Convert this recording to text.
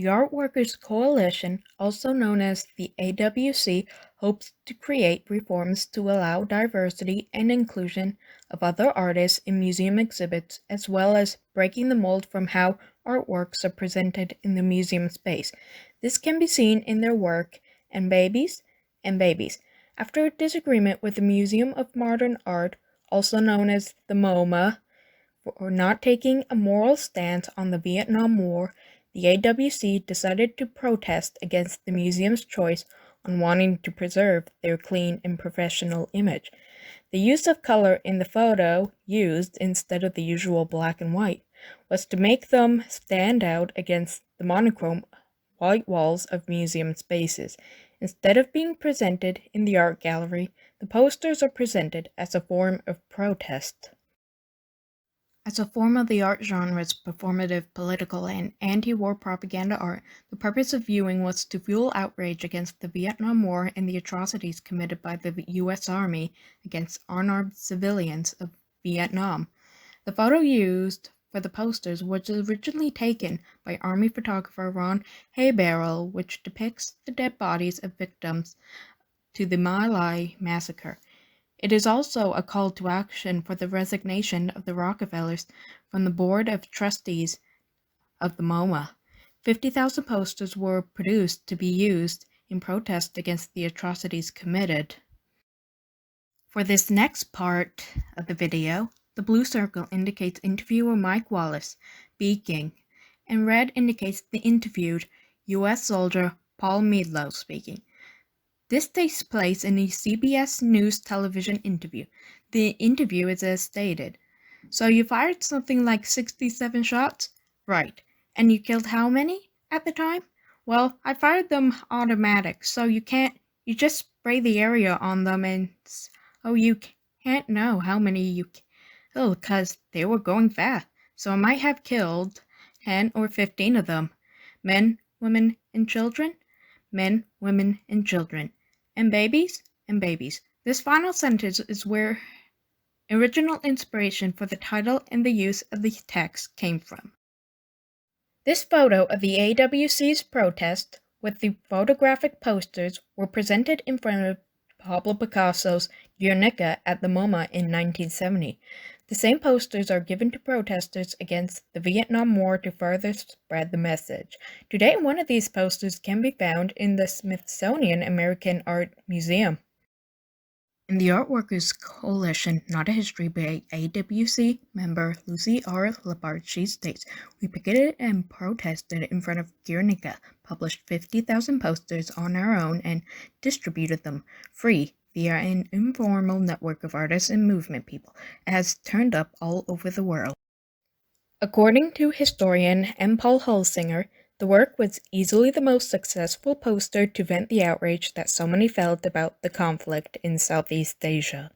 The Art Workers Coalition, also known as the AWC, hopes to create reforms to allow diversity and inclusion of other artists in museum exhibits, as well as breaking the mold from how artworks are presented in the museum space. This can be seen in their work, And Babies, and Babies. After a disagreement with the Museum of Modern Art, also known as the MoMA, for not taking a moral stance on the Vietnam War, the AWC decided to protest against the museum's choice on wanting to preserve their clean and professional image. The use of color in the photo used instead of the usual black and white was to make them stand out against the monochrome white walls of museum spaces. Instead of being presented in the art gallery, the posters are presented as a form of protest. As a form of the art genre's performative, political, and anti-war propaganda art, the purpose of viewing was to fuel outrage against the Vietnam War and the atrocities committed by the U.S. Army against unarmed civilians of Vietnam. The photo used for the posters was originally taken by Army photographer Ron Haybarrel, which depicts the dead bodies of victims to the My Lai massacre. It is also a call to action for the resignation of the Rockefellers from the Board of Trustees of the MoMA. 50,000 posters were produced to be used in protest against the atrocities committed. For this next part of the video, the blue circle indicates interviewer Mike Wallace speaking, and red indicates the interviewed U.S. soldier Paul Meadlow speaking. This takes place in a CBS News television interview. The interview is as stated. So you fired something like 67 shots? Right. And you killed how many at the time? Well, I fired them automatic, so you just spray the area on them and, you can't know how many you killed because they were going fast. So I might have killed 10 or 15 of them. Men, women, and children? Men, women, and children. And babies? And babies. This final sentence is where original inspiration for the title and the use of the text came from. This photo of the AWC's protest with the photographic posters were presented in front of Pablo Picasso's Guernica at the MoMA in 1970. The same posters are given to protesters against the Vietnam War to further spread the message. Today, one of these posters can be found in the Smithsonian American Art Museum. In the Art Workers Coalition, Not a History by AWC member Lucy R. Labarche states, "We picketed and protested in front of Guernica, published 50,000 posters on our own, and distributed them free via an informal network of artists and movement people. It has turned up all over the world." According to historian M. Paul Hulsinger, the work was easily the most successful poster to vent the outrage that so many felt about the conflict in Southeast Asia.